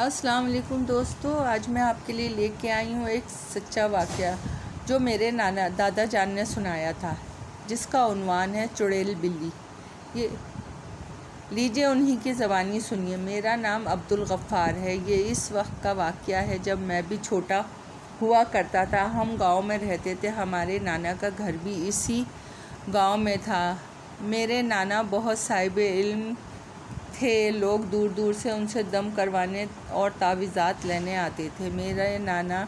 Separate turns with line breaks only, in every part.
السلام علیکم دوستو، آج میں آپ کے لیے لے کے آئی ہوں ایک سچا واقعہ جو میرے دادا جان نے سنایا تھا، جس کا عنوان ہے چڑیل بلی۔ یہ لیجئے انہی کی زبانی سنیے۔ میرا نام عبدالغفار ہے۔ یہ اس وقت کا واقعہ ہے جب میں بھی چھوٹا ہوا کرتا تھا۔ ہم گاؤں میں رہتے تھے۔ ہمارے نانا کا گھر بھی اسی گاؤں میں تھا۔ میرے نانا بہت صاحب علم تھے۔ لوگ دور دور سے ان سے دم کروانے اور تعویذات لینے آتے تھے۔ میرے نانا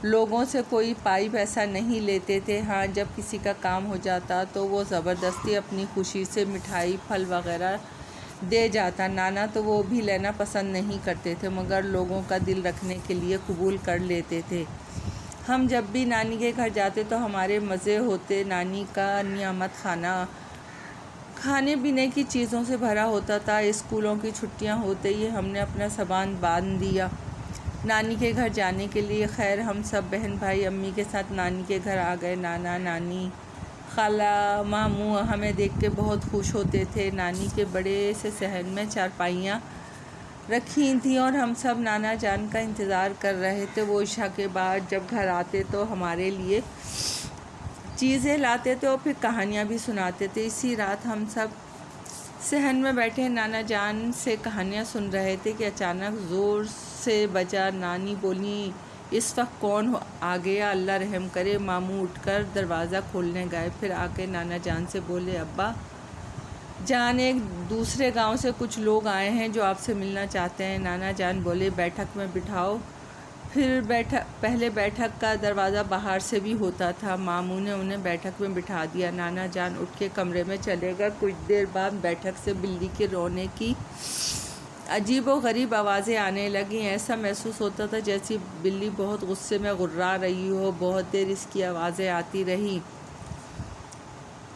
لوگوں سے کوئی پائی پیسہ نہیں لیتے تھے۔ ہاں، جب کسی کا کام ہو جاتا تو وہ زبردستی اپنی خوشی سے مٹھائی پھل وغیرہ دے جاتا۔ نانا تو وہ بھی لینا پسند نہیں کرتے تھے، مگر لوگوں کا دل رکھنے کے لیے قبول کر لیتے تھے۔ ہم جب بھی نانی کے گھر جاتے تو ہمارے مزے ہوتے۔ نانی کا نعمت خانہ کھانے پینے کی چیزوں سے بھرا ہوتا تھا۔ اسکولوں کی چھٹیاں ہوتے ہی ہم نے اپنا سامان باندھ دیا نانی کے گھر جانے کے لیے۔ خیر، ہم سب بہن بھائی امی کے ساتھ نانی کے گھر آ گئے۔ نانا نانی، خالہ، ماموں ہمیں دیکھ کے بہت خوش ہوتے تھے۔ نانی کے بڑے سے صحن میں چارپائیاں رکھی تھیں اور ہم سب نانا جان کا انتظار کر رہے تھے۔ وہ عشاء کے بعد جب گھر آتے تو ہمارے لیے چیزیں لاتے تھے اور پھر کہانیاں بھی سناتے تھے۔ اسی رات ہم سب صحن میں بیٹھے نانا جان سے کہانیاں سن رہے تھے کہ اچانک زور سے بجا۔ نانی بولی، اس وقت کون آ گیا، اللہ رحم کرے۔ ماموں اٹھ کر دروازہ کھولنے گئے، پھر آ کے نانا جان سے بولے، ابا جان، ایک دوسرے گاؤں سے کچھ لوگ آئے ہیں جو آپ سے ملنا چاہتے ہیں۔ نانا جان بولے، بیٹھک میں بٹھاؤ۔ پھر پہلے بیٹھک کا دروازہ باہر سے بھی ہوتا تھا۔ ماموں نے انہیں بیٹھک میں بٹھا دیا۔ نانا جان اٹھ کے کمرے میں چلے گئے۔ کچھ دیر بعد بیٹھک سے بلی کے رونے کی عجیب و غریب آوازیں آنے لگیں۔ ایسا محسوس ہوتا تھا جیسے بلی بہت غصے میں غرا رہی ہو۔ بہت دیر اس کی آوازیں آتی رہیں۔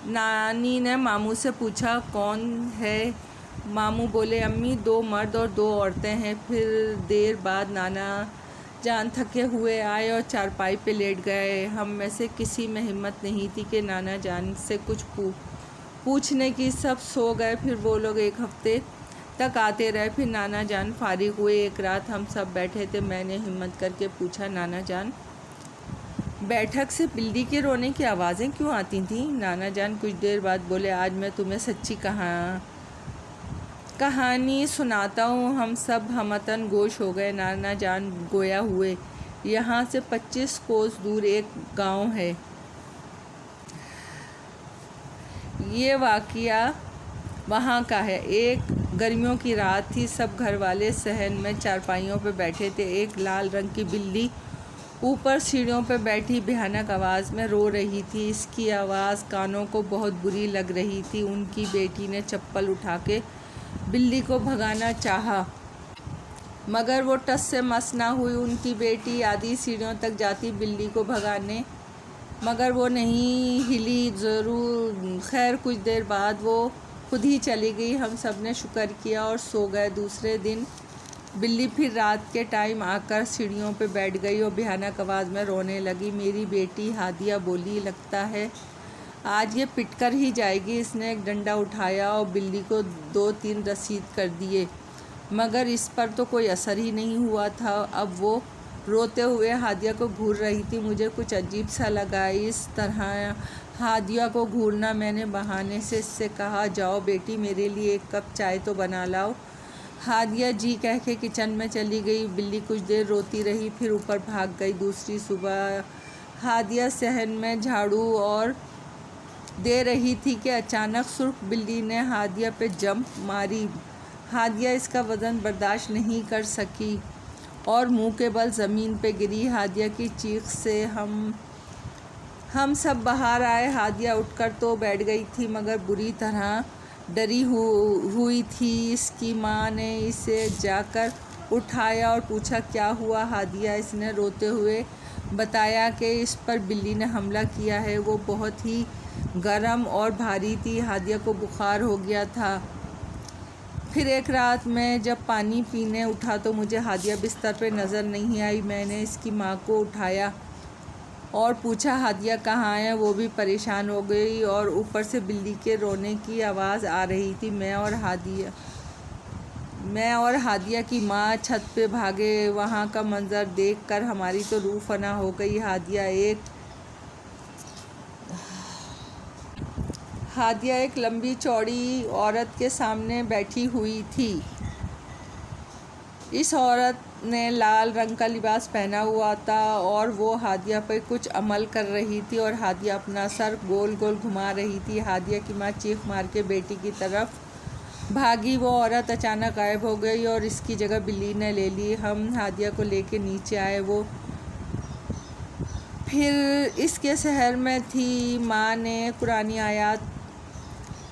نانی نے ماموں سے پوچھا، کون ہے؟ ماموں بولے، امی، 2 مرد اور 2 عورتیں ہیں۔ پھر دیر بعد نانا جان تھکے ہوئے آئے اور چارپائی پہ لیٹ گئے۔ ہم میں سے کسی میں ہمت نہیں تھی کہ نانا جان سے کچھ پوچھنے کی۔ سب سو گئے۔ پھر وہ لوگ 1 ہفتے تک آتے رہے۔ پھر نانا جان فارغ ہوئے۔ ایک رات ہم سب بیٹھے تھے۔ میں نے ہمت کر کے پوچھا، نانا جان، بیٹھک سے بلی کے رونے کی آوازیں کیوں آتی تھیں؟ نانا جان کچھ دیر بعد بولے، آج میں تمہیں سچی کہانی سناتا ہوں۔ ہم سب ہمتاً گوش ہو گئے۔ نانا جان گویا ہوئے، یہاں سے 25 کوس دور ایک گاؤں ہے۔ یہ واقعہ وہاں کا ہے۔ ایک گرمیوں کی رات تھی۔ سب گھر والے صحن میں چارپائیوں پہ بیٹھے تھے۔ ایک لال رنگ کی بلی اوپر سیڑھیوں پہ بیٹھی بھیانک آواز میں رو رہی تھی۔ اس کی آواز کانوں کو بہت بری لگ رہی تھی۔ ان کی بیٹی نے چپل اٹھا کے بلی کو بھگانا چاہا، مگر وہ ٹس سے مس نہ ہوئی۔ ان کی بیٹی آدھی سیڑھیوں تک جاتی بلی کو بھگانے، مگر وہ نہیں ہلی ضرور۔ خیر، کچھ دیر بعد وہ خود ہی چلی گئی۔ ہم سب نے شکر کیا اور سو گئے۔ دوسرے دن بلی پھر رات کے ٹائم آ کر سیڑھیوں پہ بیٹھ گئی اور بھیانک آواز میں رونے لگی۔ میری بیٹی ہادیہ بولی، لگتا ہے آج یہ پٹ کر ہی جائے گی۔ اس نے ایک ڈنڈا اٹھایا اور بلی کو 2-3 رسید کر دیے، مگر اس پر تو کوئی اثر ہی نہیں ہوا تھا۔ اب وہ روتے ہوئے ہادیہ کو گھور رہی تھی۔ مجھے کچھ عجیب سا لگا اس طرح ہادیہ کو گھورنا۔ میں نے بہانے سے اس سے کہا، جاؤ بیٹی، میرے لیے 1 کپ چائے تو بنا لاؤ۔ ہادیہ جی کہہ کے کچن میں چلی گئی۔ بلی کچھ دیر روتی رہی، پھر اوپر بھاگ گئی۔ دوسری صبح ہادیہ صحن میں جھاڑو اور دے رہی تھی کہ اچانک سرخ بلی نے ہادیہ پہ جمپ ماری۔ ہادیہ اس کا وزن برداشت نہیں کر سکی اور منہ کے بل زمین پہ گری۔ ہادیہ کی چیخ سے ہم سب باہر آئے۔ ہادیہ اٹھ کر تو بیٹھ گئی تھی، مگر بری طرح ڈری ہوئی تھی۔ اس کی ماں نے اسے جا کر اٹھایا اور پوچھا، کیا ہوا ہادیہ؟ اس نے روتے ہوئے بتایا کہ اس پر بلی نے حملہ کیا ہے۔ وہ بہت ہی گرم اور بھاری تھی۔ ہادیہ کو بخار ہو گیا تھا۔ پھر ایک رات میں جب پانی پینے اٹھا تو مجھے ہادیہ بستر پہ نظر نہیں آئی۔ میں نے اس کی ماں کو اٹھایا اور پوچھا، ہادیہ کہاں ہے؟ وہ بھی پریشان ہو گئی اور اوپر سے بلی کے رونے کی آواز آ رہی تھی۔ میں اور ہادیہ میں اور ہادیہ کی ماں چھت پہ بھاگے۔ وہاں کا منظر دیکھ کر ہماری تو روح فنا ہو گئی۔ ہادیہ ایک لمبی چوڑی عورت کے سامنے بیٹھی ہوئی تھی۔ اس عورت نے لال رنگ کا لباس پہنا ہوا تھا اور وہ ہادیہ پہ کچھ عمل کر رہی تھی اور ہادیہ اپنا سر گول گول گھما رہی تھی۔ ہادیہ کی ماں چیخ مار کے بیٹی کی طرف بھاگی۔ وہ عورت اچانک غائب ہو گئی اور اس کی جگہ بلی نے لے لی۔ ہم ہادیہ کو لے کے نیچے آئے۔ وہ پھر اس کے شہر میں تھی۔ ماں نے قرآنی آیات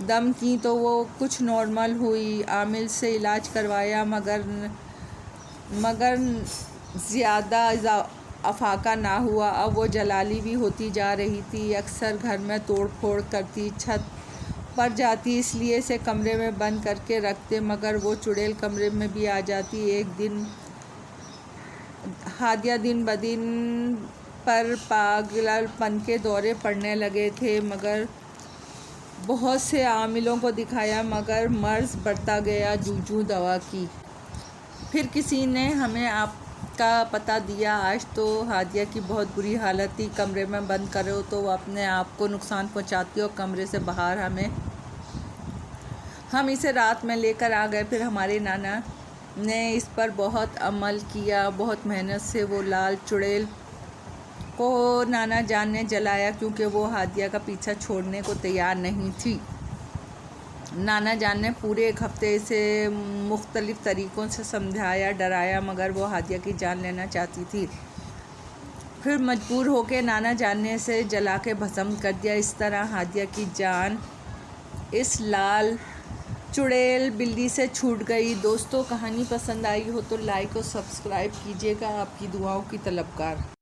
دم کی تو وہ کچھ نارمل ہوئی۔ عامل سے علاج کروایا مگر زیادہ افاقہ نہ ہوا۔ اب وہ جلالی بھی ہوتی جا رہی تھی۔ اکثر گھر میں توڑ پھوڑ کرتی، چھت پر جاتی، اس لیے اسے کمرے میں بند کر کے رکھتے، مگر وہ چڑیل کمرے میں بھی آ جاتی۔ ایک دن ہادیہ دن بدن پر پاگل پن کے دورے پڑنے لگے تھے۔ مگر بہت سے عاملوں کو دکھایا مگر مرض بڑھتا گیا۔ جوں دوا کی۔ پھر کسی نے ہمیں آپ کا پتہ دیا۔ آج تو ہادیہ کی بہت بری حالت تھی۔ کمرے میں بند کرو تو وہ اپنے آپ کو نقصان پہنچاتی اور کمرے سے باہر ہم اسے رات میں لے کر آ گئے۔ پھر ہمارے نانا نے اس پر بہت عمل کیا۔ بہت محنت سے وہ لال چڑیل کو نانا جان نے جلایا کیونکہ وہ ہادیہ کا پیچھا چھوڑنے کو تیار نہیں تھی۔ نانا جان نے پورے ایک ہفتے اسے مختلف طریقوں سے سمجھایا، ڈرایا، مگر وہ ہادیہ کی جان لینا چاہتی تھی۔ پھر مجبور ہو کے نانا جان نے اسے جلا کے بھسم کر دیا۔ اس طرح ہادیہ کی جان اس لال چڑیل بلی سے چھوٹ گئی۔ دوستو، کہانی پسند آئی ہو تو لائک اور سبسکرائب کیجیے گا۔ آپ کی دعاؤں کی طلبگار۔